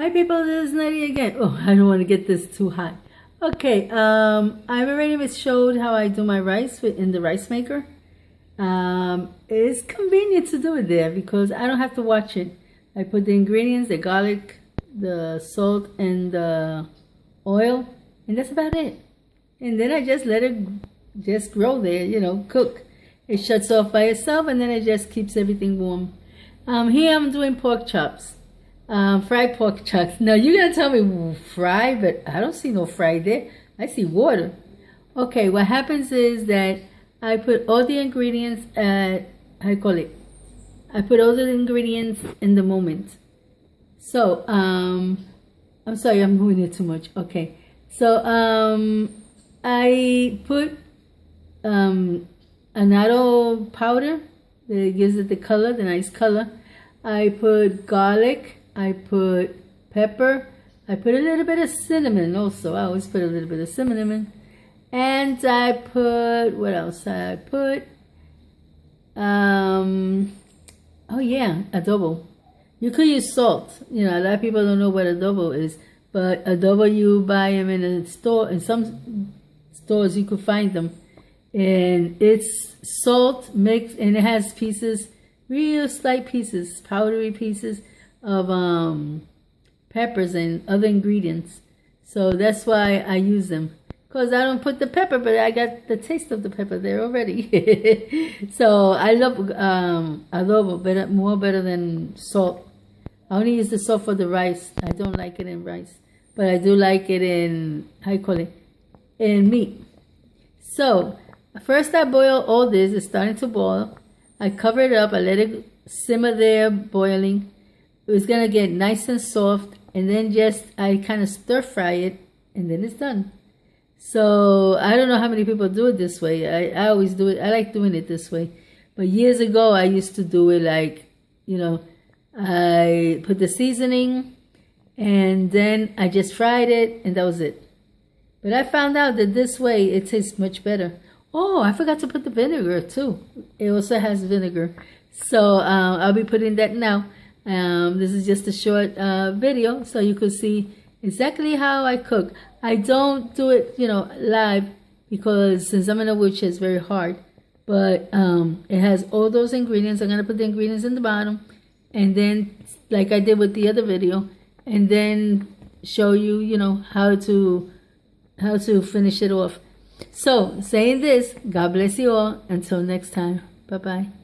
Hi people, this is Nettie again. Oh, I don't want to get this too hot. Okay, I've already showed how I do my rice in the rice maker. It's convenient to do it there because I don't have to watch it. I put the ingredients, the garlic, the salt, and the oil, and that's about it. And then I just let it just grow there, cook. It shuts off by itself, and then it just keeps everything warm. Here I'm doing pork chops. Fried pork chops. Now you're gonna tell me fry, but I don't see no fry there. I see water. Okay, what happens is that I put all the ingredients I put all the ingredients in the moment. So, I'm sorry, I'm moving it too much. Okay, so I put Annatto powder that gives it the color, the nice color. I put garlic. I put pepper. I put a little bit of cinnamon also. I always put a little bit of cinnamon. And I put, what else? I put, oh yeah, adobo. You could use salt. A lot of people don't know what adobo is. But adobo, you buy them in a store. In some stores, you could find them. And it's salt mixed, and it has pieces, real slight pieces, powdery pieces of peppers and other ingredients. So that's why I use them, because I don't put the pepper, but I got the taste of the pepper there already. So I love adobo better than salt. I only use the salt for the rice. I don't like it in rice, but I do like it in in meat. So first I boil all this. It's starting to boil. I cover it up. I let it simmer there boiling. It's gonna get nice and soft, and then I kind of stir fry it, and then it's done. So I don't know how many people do it this way. I always do it. I like doing it this way. But years ago, I used to do it like, I put the seasoning, and then I just fried it, and that was it. But I found out that this way it tastes much better. Oh, I forgot to put the vinegar too. It also has vinegar. So I'll be putting that now. This is just a short video, so you could see exactly how I cook. I don't do it, live, because since I'm in a wheelchair, it's very hard. But it has all those ingredients. I'm going to put the ingredients in the bottom, and then, like I did with the other video, and then show you, how to finish it off. So, saying this, God bless you all. Until next time. Bye-bye.